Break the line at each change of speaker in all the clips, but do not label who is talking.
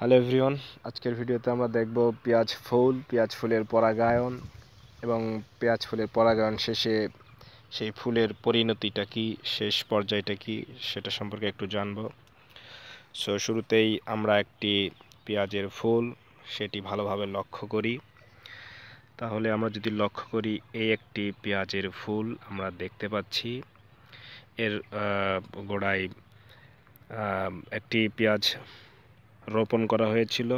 Hello everyone, আজকের ভিডিওতে আমরা দেখব পেঁয়াজ ফুলের পরাগায়ন এবং পেঁয়াজ ফুলের পরাগায়ন শেষে সেই ফুলের পরিণতিটা কি, শেষ পর্যায়টা কি সেটা সম্পর্কে একটু জানব। শুরুতেই আমরা একটি পেঁয়াজের ফুল সেটি ভালোভাবে লক্ষ্য করি। তাহলে আমরা যদি লক্ষ্য করি, এই একটি পেঁয়াজের ফুল আমরা দেখতে পাচ্ছি। এর গোড়ায় একটি পেঁয়াজ রোপণ করা হয়েছিল।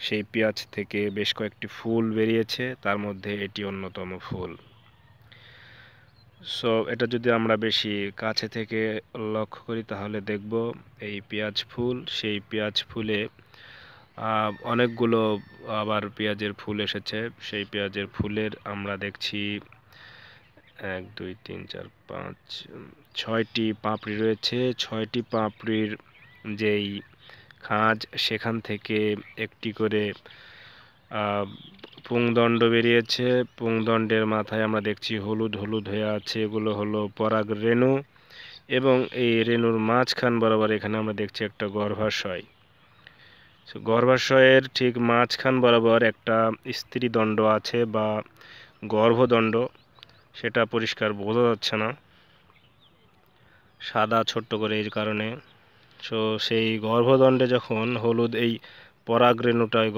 সেই পেঁয়াজ থেকে বেশ কয়েকটি ফুল বেরিয়েছে, তার মধ্যে এটি অন্যতম ফুল। এটা যদি আমরা বেশি কাছে থেকে লক্ষ্য করি তাহলে দেখব এই পেঁয়াজ ফুল, সেই পেঁয়াজ ফুলে অনেকগুলো আবার পেঁয়াজের ফুল এসেছে। সেই পেঁয়াজের ফুলের আমরা দেখছি 1 2 3 4 5 6টি পাপড়ি রয়েছে। 6টি পাপড়ির যেই খাঁজ, সেখান থেকে একটি করে পুংদণ্ড বেরিয়েছে। পুংদণ্ডের মাথায় আমরা দেখছি হলুদ হলুদ হয়ে আছে, এগুলো হলো পরাগ রেণু। এবং এই রেণুর মাঝখান বরাবর এখানে আমরা দেখছি একটা গর্ভাশয়। গর্ভাশয়ের ঠিক মাঝখান বরাবর একটা স্ত্রীদণ্ড আছে বা গর্ভদণ্ড, সেটা পরিষ্কার বোঝা যাচ্ছে না, সাদা ছোট্ট করে এই কারণে। সেই গর্ভদণ্ডে যখন হলুদ এই পরাগরেণুটায়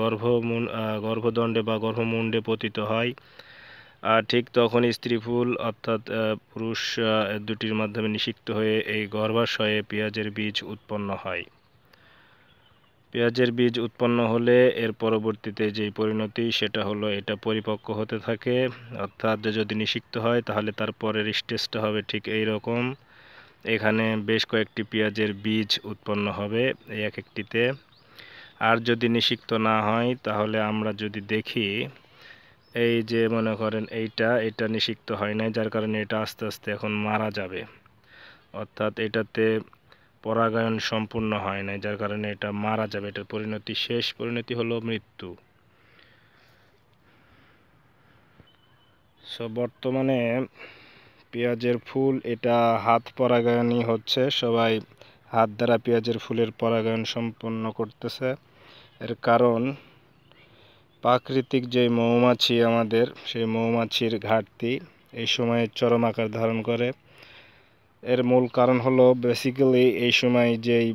গর্ভদণ্ডে বা গর্ভমুণ্ডে পতিত হয়, ঠিক তখন স্ত্রী ফুল অর্থাৎ পুরুষ দুটির মাধ্যমে নিষিক্ত হয়ে এই গর্ভাশয়ে পেঁয়াজের বীজ উৎপন্ন হয়। পেঁয়াজের বীজ উৎপন্ন হলে এর পরবর্তীতে যেই পরিণতি, সেটা হলো এটা পরিপক্ক হতে থাকে। অর্থাৎ যদি নিষিক্ত হয় তাহলে তার পরের স্টেজটা হবে ঠিক এই রকম। এখানে বেশ কয়েকটি পেঁয়াজের বীজ উৎপন্ন হবে এই এক একটিতে। আর যদি নিষিক্ত না হয় তাহলে আমরা যদি দেখি, এই যে মনে করেন এটা নিষিক্ত হয় নাই, যার কারণে এটা আস্তে আস্তে এখন মারা যাবে। অর্থাৎ এটাতে পরাগায়ন সম্পূর্ণ হয় নাই, যার কারণে এটা মারা যাবে। এটার পরিণতি, শেষ পরিণতি হলো মৃত্যু। বর্তমানে পেঁয়াজের ফুল এটা হাত পরাগায়নই হচ্ছে, সবাই হাত দ্বারা পেঁয়াজের ফুলের পরাগায়ন সম্পন্ন করতেছে। এর কারণ প্রাকৃতিক যে মৌমাছি আমাদের, সেই মৌমাছির ঘাটতি এই সময়ে চরম আকার ধারণ করে। এর মূল কারণ হলো বেসিক্যালি এই সময় যেই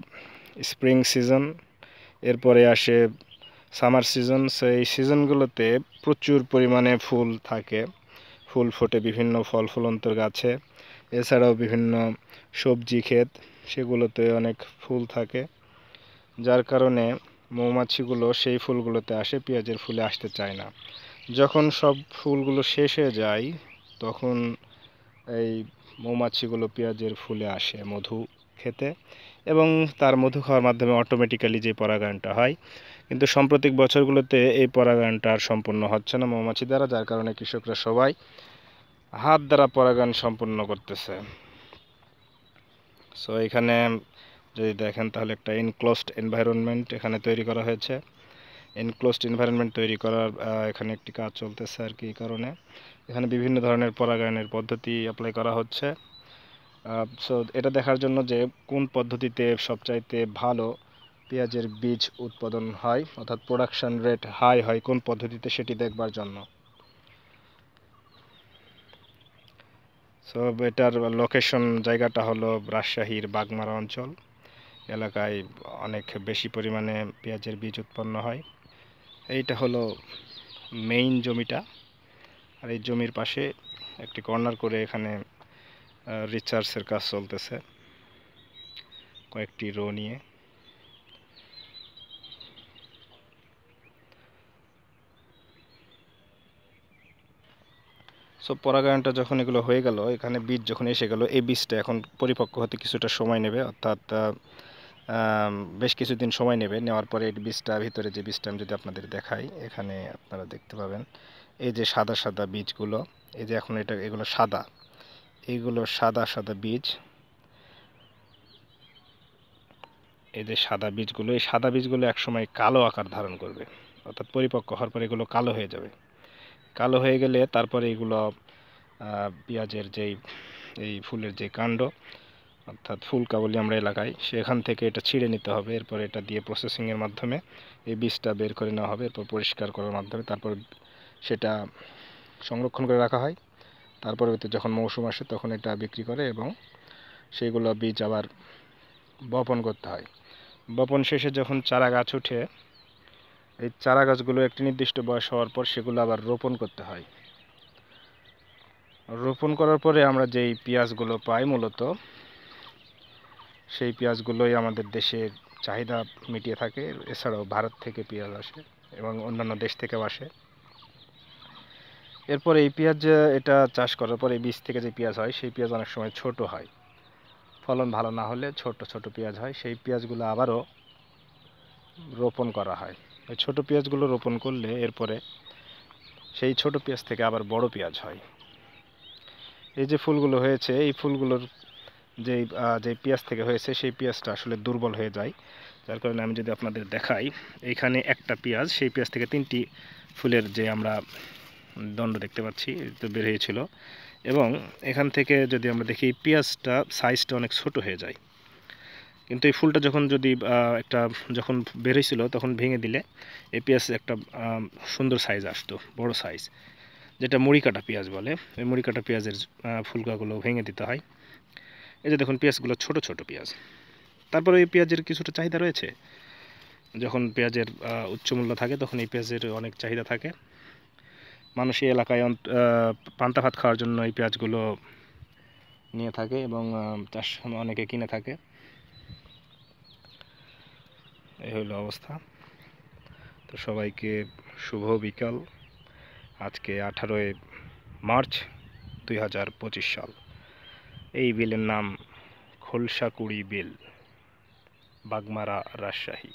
স্প্রিং সিজন, এরপরে আসে সামার সিজন। সেই সিজনগুলোতে প্রচুর পরিমাণে ফুল থাকে, ফুল ফোটে বিভিন্ন ফল ফুলন্তর গাছে। এছাড়াও বিভিন্ন সবজি ক্ষেত, সেগুলোতে অনেক ফুল থাকে, যার কারণে মৌমাছিগুলো সেই ফুলগুলোতে আসে, পেঁয়াজের ফুলে আসতে চায় না। যখন সব ফুলগুলো শেষ হয়ে যায় তখন এই মৌমাছিগুলো পেঁয়াজের ফুলে আসে মধু খেতে, এবং তার মধু খাওয়ার মাধ্যমে অটোমেটিক্যালি যে পরাগায়নটা হয়। কিন্তু সাম্প্রতিক বছরগুলোতে এই পরাগায়নটা আর সম্পূর্ণ হচ্ছে না মৌমাছি দ্বারা, যার কারণে কৃষকরা সবাই হাত দ্বারা পরাগায়ন সম্পূর্ণ করতেছে। এখানে যদি দেখেন তাহলে একটা এনক্লোজড এনভায়রনমেন্ট এখানে তৈরি করা হয়েছে। এনক্লোজড এনভায়রনমেন্ট তৈরি করার এখানে একটি কাজ চলতেছে আর কি, কারণে এখানে বিভিন্ন ধরনের পরাগায়নের পদ্ধতি অ্যাপ্লাই করা হচ্ছে। এটা দেখার জন্য যে কোন পদ্ধতিতে সবচাইতে ভালো পেঁয়াজের বীজ উৎপাদন হয়, অর্থাৎ প্রোডাকশন রেট হাই হয় কোন পদ্ধতিতে, সেটি দেখবার জন্য। এটার লোকেশন জায়গাটা হলো রাজশাহীর বাগমারা অঞ্চল এলাকায় অনেক বেশি পরিমাণে পেঁয়াজের বীজ উৎপন্ন হয়। এইটা হলো মেইন জমিটা, আর এই জমির পাশে একটি কর্নার করে এখানে রিসার্চের কাজ চলতেছে কয়েকটি রো নিয়ে। পরাগায়নটা যখন এগুলো হয়ে গেল, এখানে বীজ যখন এসে গেল, এই বীজটা এখন পরিপক্ক হতে কিছুটা সময় নেবে, অর্থাৎ বেশ কিছুদিন সময় নেবে। নেওয়ার পরে এই বীজটা, ভিতরে যে বীজটা আমি যদি আপনাদের দেখাই, এখানে আপনারা দেখতে পাবেন এই যে সাদা সাদা বীজগুলো, এই যে এখন এগুলো সাদা, এইগুলো সাদা সাদা বীজ। এই যে সাদা বীজগুলো, এই সাদা বীজগুলো একসময় কালো আকার ধারণ করবে, অর্থাৎ পরিপক্ক হওয়ার পরে এগুলো কালো হয়ে যাবে। কালো হয়ে গেলে তারপরে এগুলো পেঁয়াজের যেই এই ফুলের যে কাণ্ড, অর্থাৎ ফুলকা বলি আমরা এলাকায়, সেখান থেকে এটা ছিঁড়ে নিতে হবে। এরপর এটা দিয়ে প্রসেসিংয়ের মাধ্যমে এই বীজটা বের করে নেওয়া হবে। এরপর পরিষ্কার করার মাধ্যমে তারপর সেটা সংরক্ষণ করে রাখা হয়। তারপরে যখন মৌসুম আসে তখন এটা বিক্রি করে এবং সেইগুলো বীজ আবার বপন করতে হয়। বপন শেষে যখন চারা গাছ ওঠে, এই চারা গাছগুলো একটি নির্দিষ্ট বয়স হওয়ার পর সেগুলো আবার রোপণ করতে হয়। রোপণ করার পরে আমরা যেই পেঁয়াজগুলো পাই মূলত সেই পেঁয়াজগুলোই আমাদের দেশের চাহিদা মিটিয়ে থাকে। এছাড়াও ভারত থেকে পেঁয়াজ আসে এবং অন্যান্য দেশ থেকেও আসে। এরপর এই পেঁয়াজ এটা চাষ করার পর এই বীজ থেকে যে পেঁয়াজ হয় সেই পেঁয়াজ অনেক সময় ছোট হয়, ফলন ভালো না হলে ছোট ছোট পেঁয়াজ হয়। সেই পেঁয়াজগুলো আবারও রোপণ করা হয়। এই ছোট পেঁয়াজগুলো রোপণ করলে এরপরে সেই ছোট পেঁয়াজ থেকে আবার বড় পেঁয়াজ হয়। এই যে ফুলগুলো হয়েছে, এই ফুলগুলোর যে পেঁয়াজ থেকে হয়েছে সেই পেঁয়াজটা আসলে দুর্বল হয়ে যায়। যার কারণে আমি যদি আপনাদের দেখাই, এইখানে একটা পেঁয়াজ, সেই পেঁয়াজ থেকে 3টি ফুলের যে আমরা দণ্ড দেখতে পাচ্ছি তো বের হয়েছিল। এবং এখান থেকে যদি আমরা দেখি পেঁয়াজটা সাইজটা অনেক ছোট হয়ে যায়, কিন্তু এই ফুলটা যখন বের হয়েছিল তখন ভেঙে দিলে এই পেঁয়াজ একটা সুন্দর সাইজ আসতো, বড় সাইজ, যেটা মুড়ি কাটা পেঁয়াজ বলে। এই মুড়ি কাটা পেঁয়াজের ফুলকাগুলো ভেঙে দিতে হয়। এই যে দেখুন পেঁয়াজগুলো ছোট ছোট পেঁয়াজ। তারপরে এই পেঁয়াজের কিছুটা চাহিদা রয়েছে। যখন পেঁয়াজের উচ্চ মূল্য থাকে তখন এই পেঁয়াজের অনেক চাহিদা থাকে। মানুষ এই এলাকায় পান্তা ভাত খাওয়ার জন্য এই পেঁয়াজগুলো নিয়ে থাকে এবং চাষ অনেকে কিনে থাকে। এই হলো অবস্থা। তো সবাইকে শুভ বিকাল। আজকে 18 মার্চ 2025 সাল। এই বিলের নাম খোলসাকুড়ি বিল, বাগমারা, রাজশাহী।